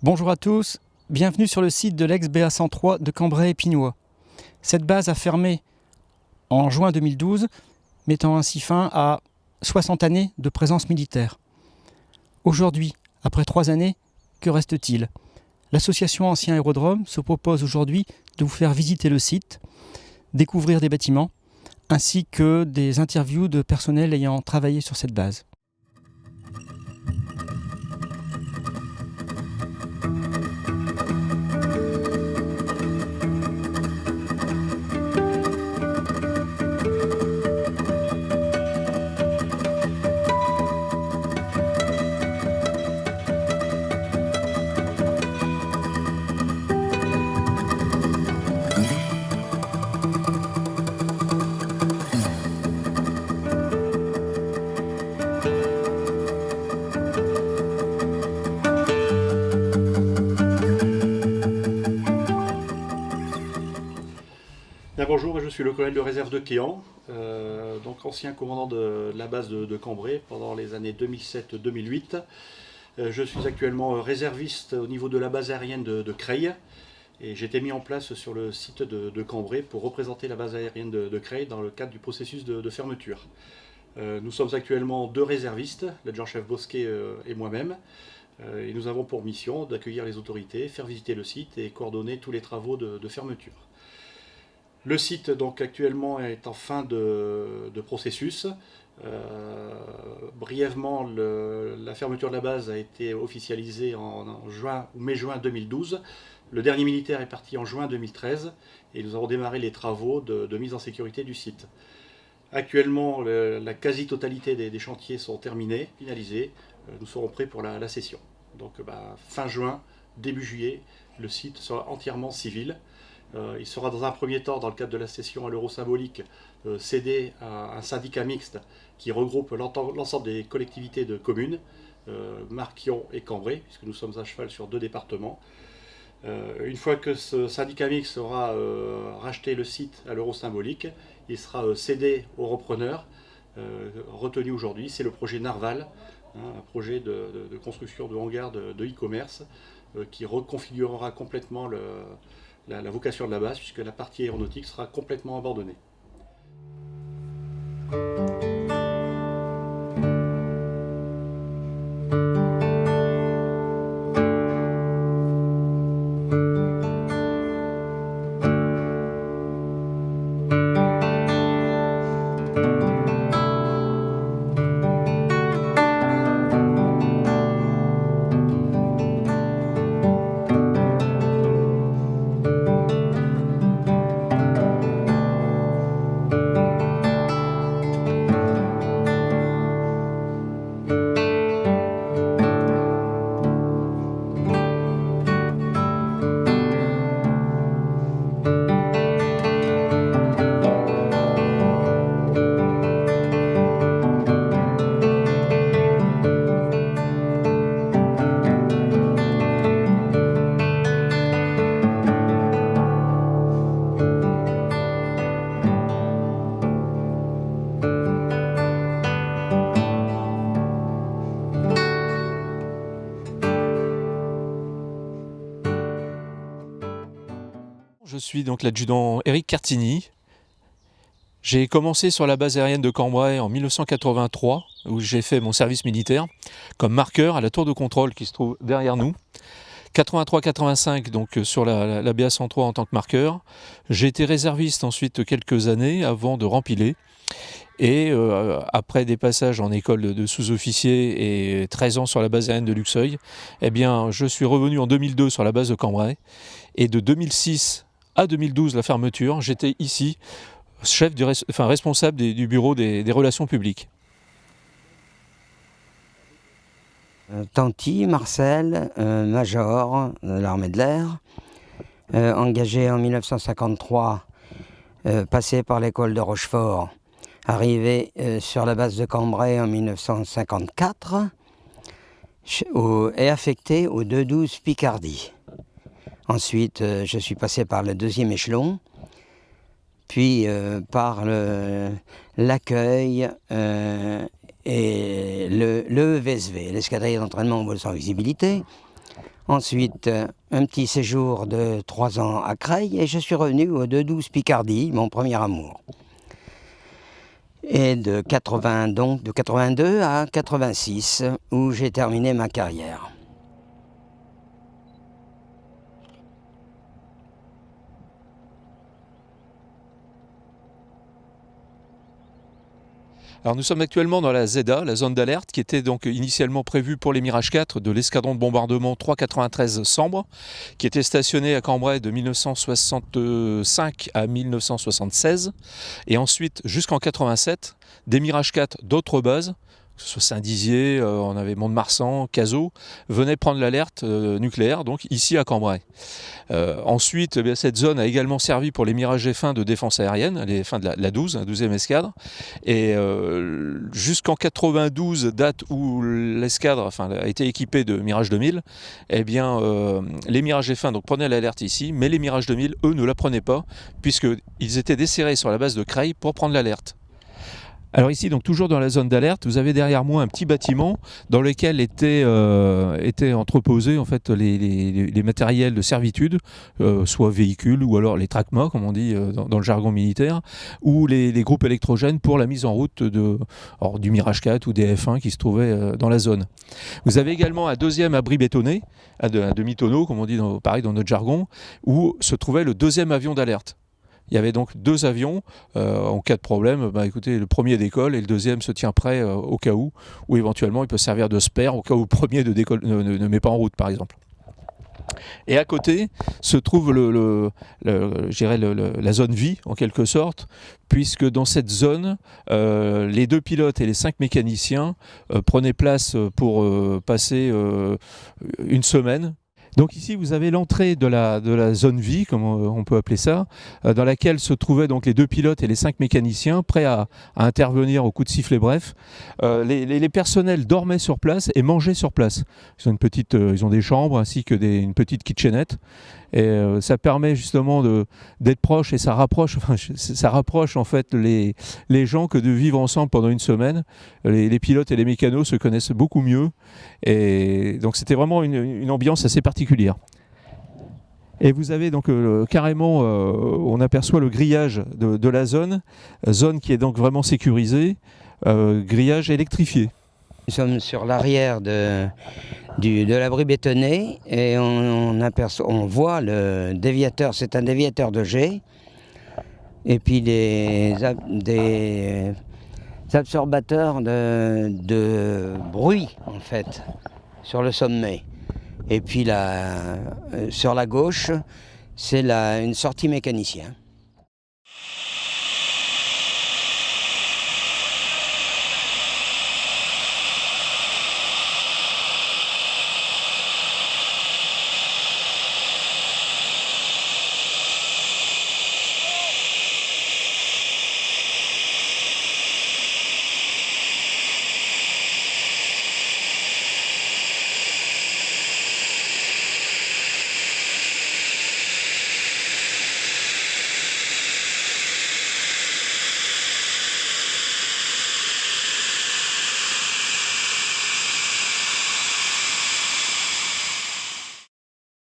Bonjour à tous, bienvenue sur le site de l'ex-BA103 de Cambrai-Épinois. Cette base a fermé en juin 2012, mettant ainsi fin à 60 années de présence militaire. Aujourd'hui, après 3 années, que reste-t-il? L'association Ancien Aérodrome se propose aujourd'hui de vous faire visiter le site, découvrir des bâtiments, ainsi que des interviews de personnel ayant travaillé sur cette base. Bonjour, je suis le colonel de réserve de Quéant, donc ancien commandant de la base de Cambrai pendant les années 2007-2008. Je suis actuellement réserviste au niveau de la base aérienne de Creil et j'ai été mis en place sur le site de Cambrai pour représenter la base aérienne de Creil dans le cadre du processus de fermeture. Nous sommes actuellement 2 réservistes, l'adjudant-chef Bosquet et moi-même, et nous avons pour mission d'accueillir les autorités, faire visiter le site et coordonner tous les travaux de fermeture. Le site donc actuellement est en fin de processus. Brièvement, la fermeture de la base a été officialisée en mai-juin 2012. Le dernier militaire est parti en juin 2013 et nous avons démarré les travaux de mise en sécurité du site. Actuellement, la quasi-totalité des chantiers sont terminés, finalisés. Nous serons prêts pour la session. Donc fin juin, début juillet, le site sera entièrement civil. Il sera dans un premier temps, dans le cadre de la session à l'euro symbolique, cédé à un syndicat mixte qui regroupe l'ensemble des collectivités de communes, Marquion et Cambrai, puisque nous sommes à cheval sur 2 départements. Une fois que ce syndicat mixte aura racheté le site à l'euro symbolique, il sera cédé au repreneur, retenu aujourd'hui, c'est le projet Narval, un projet de construction de hangars de e-commerce qui reconfigurera complètement la vocation de la base, puisque la partie aéronautique sera complètement abandonnée. Je suis donc l'adjudant Éric Cartini. J'ai commencé sur la base aérienne de Cambrai en 1983, où j'ai fait mon service militaire comme marqueur à la tour de contrôle qui se trouve derrière nous. 83-85 donc sur la BA103 en tant que marqueur. J'ai été réserviste ensuite quelques années avant de rempiler. Et après des passages en école de sous-officier et 13 ans sur la base aérienne de Luxeuil, eh bien, je suis revenu en 2002 sur la base de Cambrai. Et de 2006 à 2012, la fermeture, j'étais ici, responsable du bureau des relations publiques. Tanti, Marcel, major de l'armée de l'air, engagé en 1953, passé par l'école de Rochefort, arrivé sur la base de Cambrai en 1954 et affecté au 212 Picardie. Ensuite, je suis passé par le 2e échelon, puis par l'accueil et le VSV, l'escadrille d'entraînement au vol sans visibilité. Ensuite, un petit séjour de 3 ans à Creil et je suis revenu au 212 Picardie, mon premier amour. Et de 82 à 86, où j'ai terminé ma carrière. Alors nous sommes actuellement dans la ZA, la zone d'alerte, qui était donc initialement prévue pour les Mirage 4 de l'escadron de bombardement 393 Sambre, qui était stationné à Cambrai de 1965 à 1976, et ensuite jusqu'en 87, des Mirage 4 d'autres bases, que ce soit Saint-Dizier, on avait Mont-de-Marsan, Cazaux, venaient prendre l'alerte nucléaire, donc ici à Cambrai. Ensuite, eh bien, cette zone a également servi pour les Mirage F1 de défense aérienne, les F1 de la 12, la 12e escadre. Et jusqu'en 92, date où l'escadre a été équipée de Mirage 2000, eh bien, les Mirage F1 donc, prenaient l'alerte ici, mais les Mirage 2000, eux, ne la prenaient pas, puisqu'ils étaient desserrés sur la base de Creil pour prendre l'alerte. Alors ici, donc toujours dans la zone d'alerte, vous avez derrière moi un petit bâtiment dans lequel étaient entreposés en fait les matériels de servitude, soit véhicules ou alors les TRACMA, comme on dit dans le jargon militaire, ou les groupes électrogènes pour la mise en route du Mirage 4 ou des F1 qui se trouvaient dans la zone. Vous avez également un deuxième abri bétonné, un demi-tonneau, comme on dit pareil dans notre jargon, où se trouvait le deuxième avion d'alerte. Il y avait donc 2 avions, en cas de problème, écoutez, le premier décolle et le deuxième se tient prêt au cas où, ou éventuellement il peut servir de spare au cas où le premier ne met pas en route par exemple. Et à côté se trouve la zone vie en quelque sorte, puisque dans cette zone, les 2 pilotes et les 5 mécaniciens prenaient place pour passer une semaine. Donc ici, vous avez l'entrée de la zone vie, comme on peut appeler ça, dans laquelle se trouvaient donc les 2 pilotes et les 5 mécaniciens, prêts à intervenir au coup de sifflet bref. Les personnels dormaient sur place et mangeaient sur place. Ils ont des chambres ainsi que une petite kitchenette. Et ça permet justement d'être proche et ça rapproche en fait les gens que de vivre ensemble pendant une semaine. Les pilotes et les mécanos se connaissent beaucoup mieux. Et donc c'était vraiment une ambiance assez particulière. Et vous avez donc carrément, on aperçoit le grillage de la zone qui est donc vraiment sécurisée, grillage électrifié. Nous sommes sur l'arrière de l'abri bétonné et on voit le déviateur, c'est un déviateur de jet, et puis des absorbateurs de bruit en fait sur le sommet. Et puis sur la gauche, c'est une sortie mécanicien.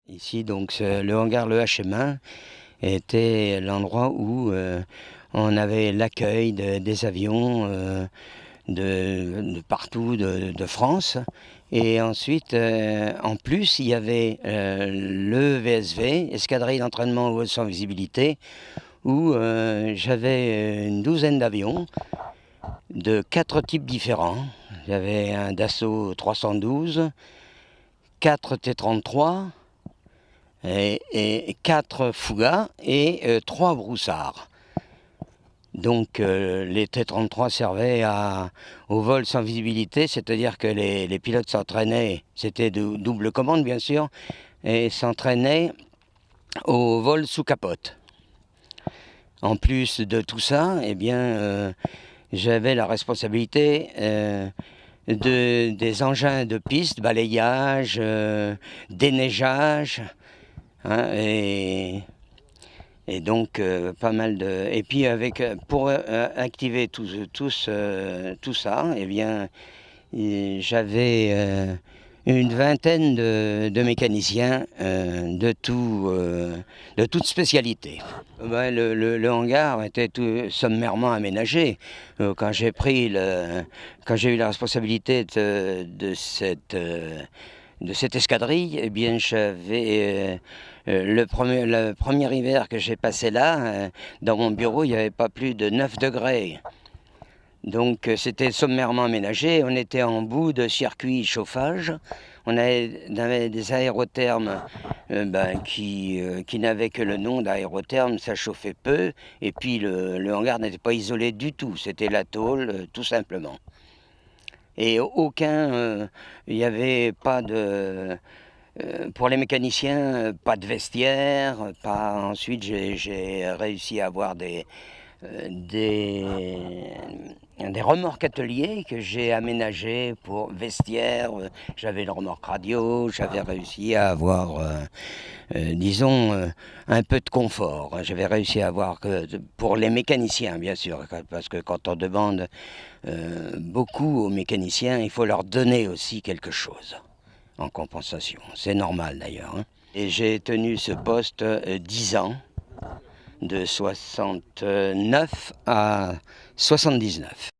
Ici, donc, le hangar Le HM1 était l'endroit où on avait l'accueil des avions de partout de France. Et ensuite, en plus, il y avait le VSV, Escadrille d'entraînement au vol sans visibilité, où j'avais une douzaine d'avions de 4 types différents. J'avais un Dassault 312, 4 T-33, et 4 Fougas et 3 Broussards. Donc les T-33 servaient au vol sans visibilité, c'est-à-dire que les pilotes s'entraînaient, c'était de double commande bien sûr, et s'entraînaient au vol sous capote. En plus de tout ça, eh bien, j'avais la responsabilité des engins de piste, balayage, déneigeage, hein, et donc pas mal de. Et puis pour activer tout ça, eh bien, j'avais Une vingtaine de mécaniciens de toute spécialité. Le hangar était tout sommairement aménagé. Quand j'ai eu la responsabilité de cette escadrille, eh bien j'avais le premier hiver que j'ai passé là, dans mon bureau, il n'y avait pas plus de 9 degrés. Donc c'était sommairement aménagé, on était en bout de circuit chauffage, on avait des aérothermes qui n'avaient que le nom d'aérotherme, ça chauffait peu, et puis le hangar n'était pas isolé du tout, c'était la tôle tout simplement. Et il n'y avait pas de... pour les mécaniciens, pas de vestiaire, ensuite j'ai réussi à avoir des remorques ateliers que j'ai aménagées pour vestiaire. J'avais une remorque radio, j'avais réussi à avoir, disons, un peu de confort. J'avais réussi à avoir, pour les mécaniciens bien sûr, parce que quand on demande beaucoup aux mécaniciens, il faut leur donner aussi quelque chose en compensation. C'est normal d'ailleurs. Hein. Et j'ai tenu ce poste 10 ans. De 69 à 79.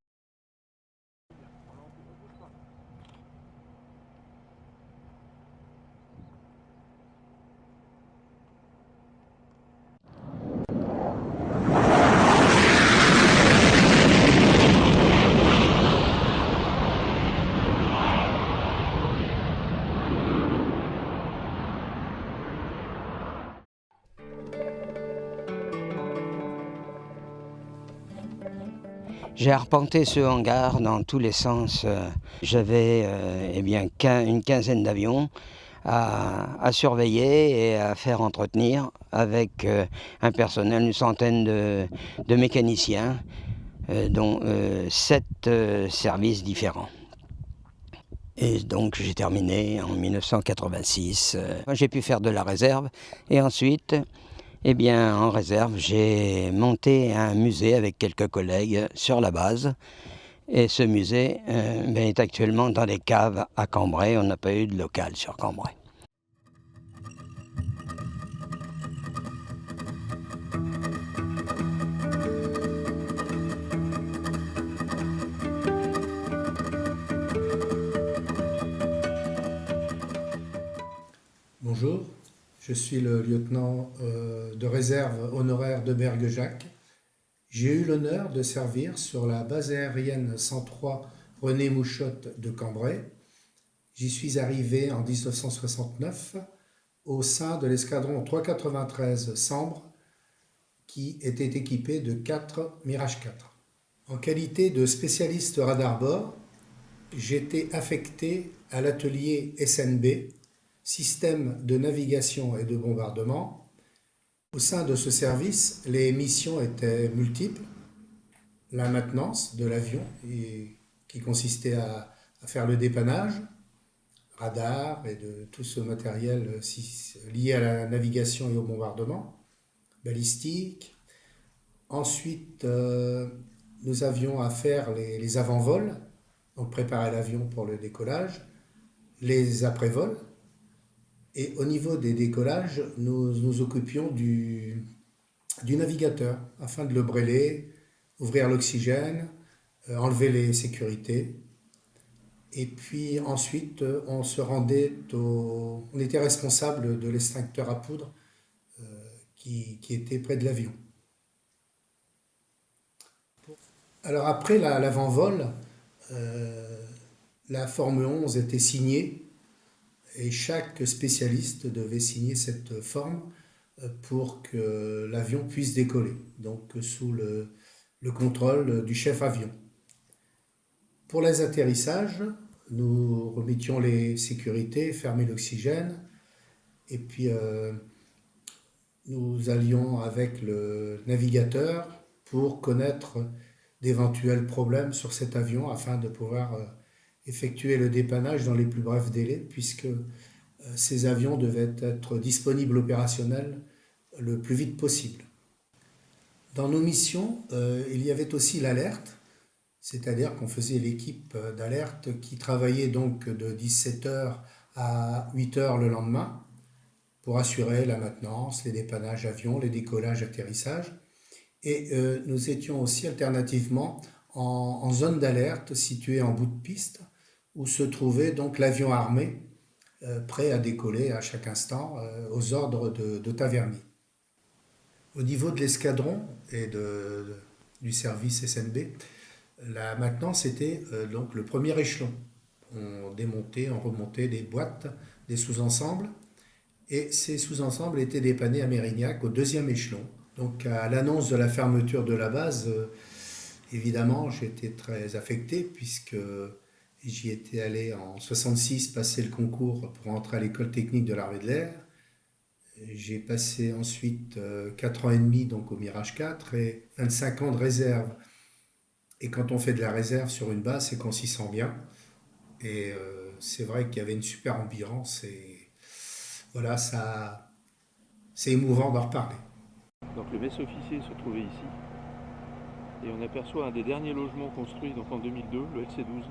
J'ai arpenté ce hangar dans tous les sens. J'avais une quinzaine d'avions à surveiller et à faire entretenir avec un personnel, une centaine de mécaniciens, dont 7 services différents. Et donc j'ai terminé en 1986. J'ai pu faire de la réserve et ensuite... en réserve, j'ai monté un musée avec quelques collègues sur la base. Et ce musée est actuellement dans les caves à Cambrai. On n'a pas eu de local sur Cambrai. Bonjour. Je suis le lieutenant de réserve honoraire de Berguejac. J'ai eu l'honneur de servir sur la base aérienne 103 René Mouchotte de Cambrai. J'y suis arrivé en 1969 au sein de l'escadron 393 Sambre qui était équipé de 4 Mirage 4. En qualité de spécialiste radar bord, j'étais affecté à l'atelier SNB, système de navigation et de bombardement. Au sein de ce service, les missions étaient multiples. La maintenance de l'avion, qui consistait à faire le dépannage, radar et de tout ce matériel lié à la navigation et au bombardement, balistique. Ensuite, nous avions à faire les avant-vols, donc préparer l'avion pour le décollage, les après-vols. Et au niveau des décollages, nous nous occupions du navigateur afin de le brêler, ouvrir l'oxygène, enlever les sécurités. Et puis ensuite, on était responsable de l'extincteur à poudre qui était près de l'avion. Alors après l'avant-vol, la Forme 11 était signée. Et chaque spécialiste devait signer cette forme pour que l'avion puisse décoller, donc sous le contrôle du chef avion. Pour les atterrissages, nous remettions les sécurités, fermer l'oxygène, et puis nous allions avec le navigateur pour connaître d'éventuels problèmes sur cet avion afin de pouvoir effectuer le dépannage dans les plus brefs délais, puisque ces avions devaient être disponibles opérationnels le plus vite possible. Dans nos missions, il y avait aussi l'alerte, c'est-à-dire qu'on faisait l'équipe d'alerte qui travaillait donc de 17h à 8 heures le lendemain pour assurer la maintenance, les dépannages avions, les décollages, atterrissages. Et nous étions aussi alternativement en zone d'alerte située en bout de piste où se trouvait donc l'avion armé prêt à décoller à chaque instant aux ordres de Taverny. Au niveau de l'escadron et du service SNB, la maintenance était donc le premier échelon. On démontait, on remontait des boîtes, des sous-ensembles, et ces sous-ensembles étaient dépannés à Mérignac au deuxième échelon. Donc à l'annonce de la fermeture de la base, évidemment j'étais très affecté puisque j'y étais allé en 66 passer le concours pour entrer à l'école technique de l'armée de l'air. J'ai passé ensuite 4 ans et demi donc au Mirage 4 et 25 ans de réserve. Et quand on fait de la réserve sur une base, c'est qu'on s'y sent bien. Et c'est vrai qu'il y avait une super ambiance et voilà, c'est émouvant d'en reparler. Donc le mess-officier se trouvait ici. Et on aperçoit un des derniers logements construits donc en 2002, le LC12.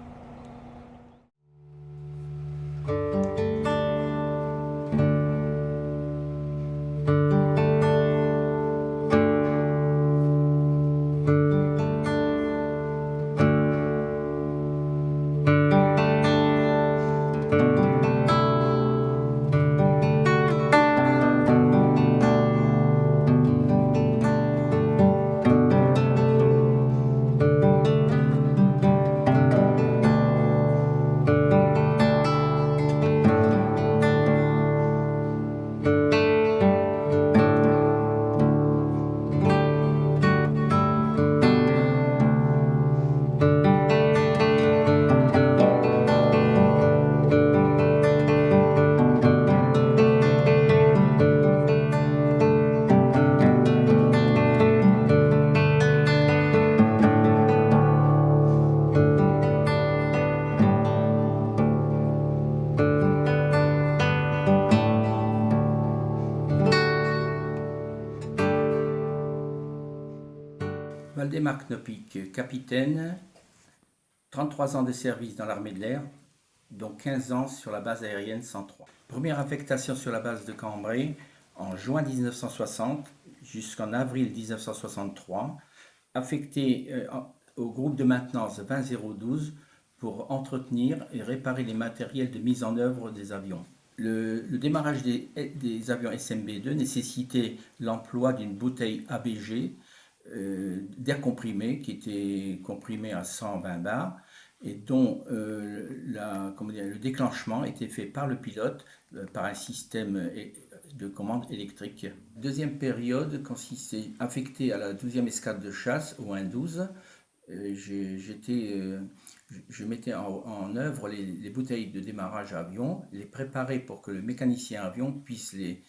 Waldemar Knopik, capitaine, 33 ans de service dans l'armée de l'air, dont 15 ans sur la base aérienne 103. Première affectation sur la base de Cambrai en juin 1960 jusqu'en avril 1963, affecté au groupe de maintenance 20012 pour entretenir et réparer les matériels de mise en œuvre des avions. Le démarrage des avions SMB-2 nécessitait l'emploi d'une bouteille ABG d'air comprimé qui était comprimé à 120 bars et dont le déclenchement était fait par le pilote par un système de commande électrique. Deuxième période consistait affectée à la 12e escadre de chasse au 1-12. Je mettais en œuvre les bouteilles de démarrage à avion, les préparer pour que le mécanicien avion puisse les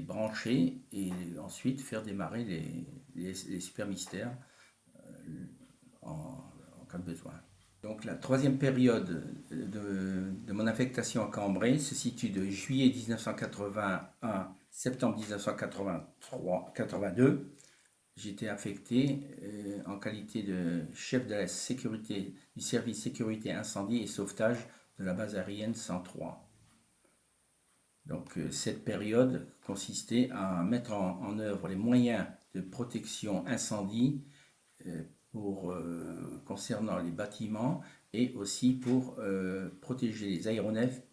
brancher et ensuite faire démarrer les super mystères en cas de besoin. Donc la troisième période de mon affectation à Cambrai se situe de juillet 1980 à septembre 1982. J'étais affecté en qualité de chef de la sécurité du service sécurité incendie et sauvetage de la base aérienne 103. Donc cette période consistait à mettre en œuvre les moyens de protection incendie concernant les bâtiments et aussi pour protéger les aéronefs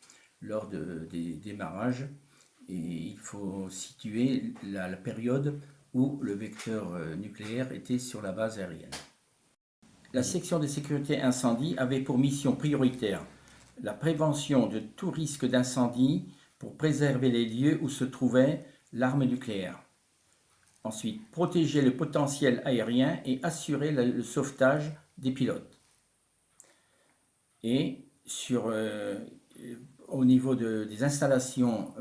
lors des démarrages. Et il faut situer la période où le vecteur nucléaire était sur la base aérienne. La section de sécurité incendie avait pour mission prioritaire la prévention de tout risque d'incendie pour préserver les lieux où se trouvait l'arme nucléaire. Ensuite, protéger le potentiel aérien et assurer le sauvetage des pilotes. Et au niveau des installations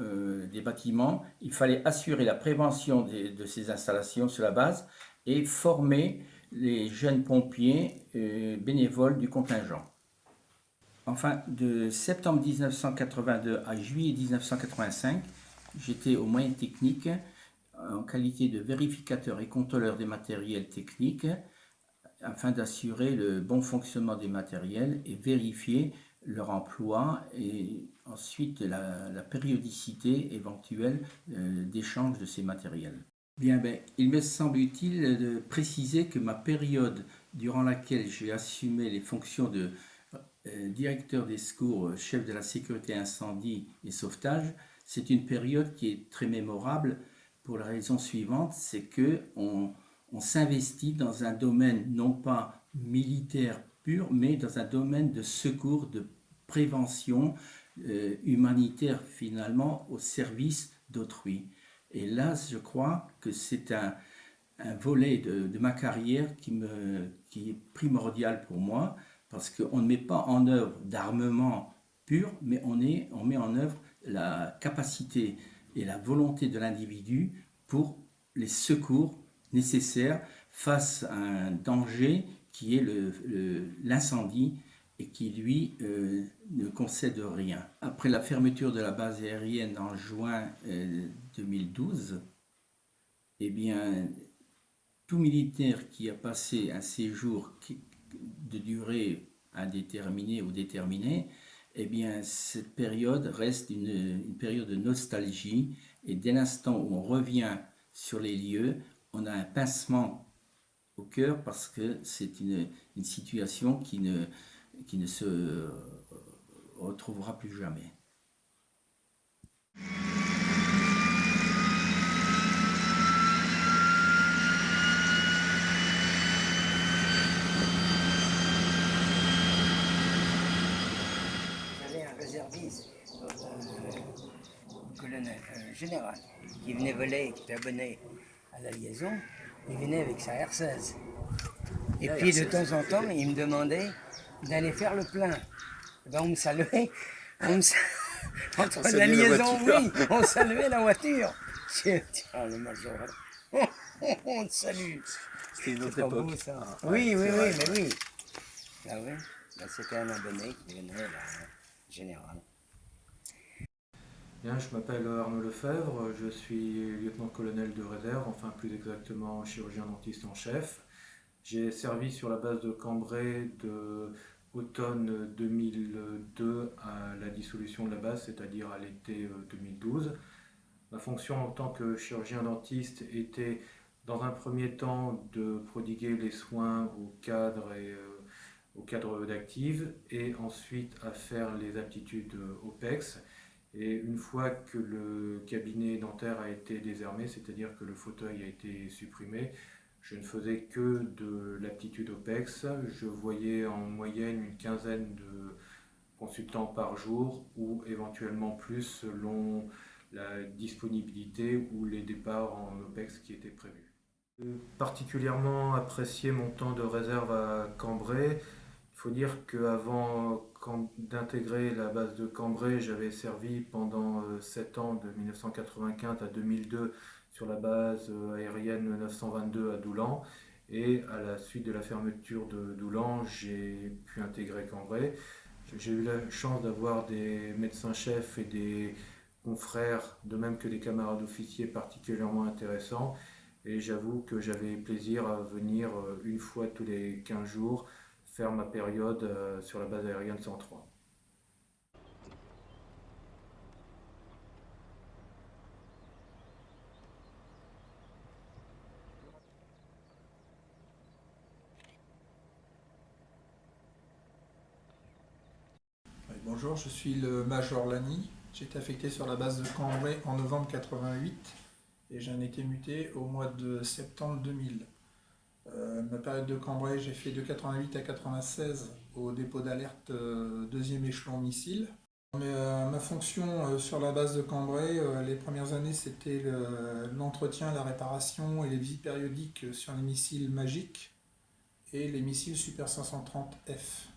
des bâtiments, il fallait assurer la prévention de ces installations sur la base et former les jeunes pompiers bénévoles du contingent. Enfin, de septembre 1982 à juillet 1985, j'étais aux moyens techniques en qualité de vérificateur et contrôleur des matériels techniques afin d'assurer le bon fonctionnement des matériels et vérifier leur emploi et ensuite la périodicité éventuelle d'échange de ces matériels. Bien, il me semble utile de préciser que ma période durant laquelle j'ai assumé les fonctions de directeur des secours, chef de la sécurité incendie et sauvetage, c'est une période qui est très mémorable pour la raison suivante, c'est que on s'investit dans un domaine non pas militaire pur, mais dans un domaine de secours, de prévention humanitaire finalement au service d'autrui. Et là, je crois que c'est un volet de ma carrière qui est primordial pour moi, parce qu'on ne met pas en œuvre d'armement pur, mais on met en œuvre la capacité et la volonté de l'individu pour les secours nécessaires face à un danger qui est l'incendie et qui, lui, ne concède rien. Après la fermeture de la base aérienne en juin 2012, eh bien, tout militaire qui a passé un séjour de durée indéterminée ou déterminée, eh bien, cette période reste une période de nostalgie, et dès l'instant où on revient sur les lieux, on a un pincement au cœur parce que c'est une situation qui ne se retrouvera plus jamais. J'avais un réserviste, colonel général, qui venait voler, qui était abonné à la liaison. Il venait avec sa R16. Et puis de temps en temps, il me demandait d'aller faire le plein. Ben, on me saluait. Entre la liaison, oui, on saluait la voiture. Tiens, le major, on te salue. C'était une autre C'est pas époque. beau, ça. Ah, Oui, oui, vrai. oui, mais oui. Ah oui, ben, c'était un abonné qui venait, là, général. Bien, je m'appelle Arnaud Lefebvre, je suis lieutenant-colonel de réserve, enfin plus exactement chirurgien dentiste en chef. J'ai servi sur la base de Cambrai de automne 2002 à la dissolution de la base, c'est-à-dire à l'été 2012. Ma fonction en tant que chirurgien dentiste était dans un premier temps de prodiguer les soins aux cadres d'active et ensuite à faire les aptitudes OPEX. Et une fois que le cabinet dentaire a été désarmé, c'est-à-dire que le fauteuil a été supprimé, je ne faisais que de l'aptitude OPEX. Je voyais en moyenne une quinzaine de consultants par jour ou éventuellement plus selon la disponibilité ou les départs en OPEX qui étaient prévus. J'ai particulièrement apprécié mon temps de réserve à Cambrai. Il faut dire qu'avant d'intégrer la base de Cambrai, j'avais servi pendant 7 ans, de 1995 à 2002, sur la base aérienne 922 à Doulan. Et à la suite de la fermeture de Doulan, j'ai pu intégrer Cambrai. J'ai eu la chance d'avoir des médecins-chefs et des confrères, de même que des camarades officiers particulièrement intéressants. Et j'avoue que j'avais plaisir à venir une fois tous les 15 jours faire ma période sur la base aérienne 103. Bonjour, je suis le Major Lani. J'ai été affecté sur la base de Cambrai en novembre 88 et j'en ai été muté au mois de septembre 2000. Ma période de Cambrai, j'ai fait de 88 à 96 au dépôt d'alerte deuxième échelon missile. Ma fonction sur la base de Cambrai, les premières années, c'était l'entretien, la réparation et les visites périodiques sur les missiles magiques et les missiles Super 530F.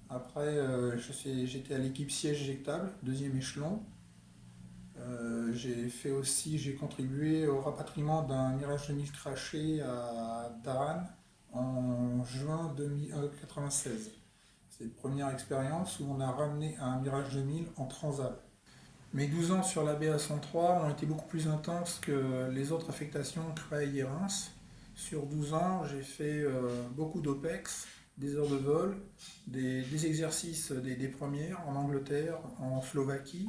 Après, j'étais à l'équipe siège éjectable, deuxième échelon. J'ai contribué au rapatriement d'un Mirage 2000 craché à Daran en juin 1996. C'est la première expérience où on a ramené un Mirage 2000 en transal. Mes 12 ans sur la BA-103 ont été beaucoup plus intenses que les autres affectations Creil et Reims. Sur 12 ans, j'ai fait beaucoup d'OPEX, des heures de vol, des exercices des premières en Angleterre, en Slovaquie.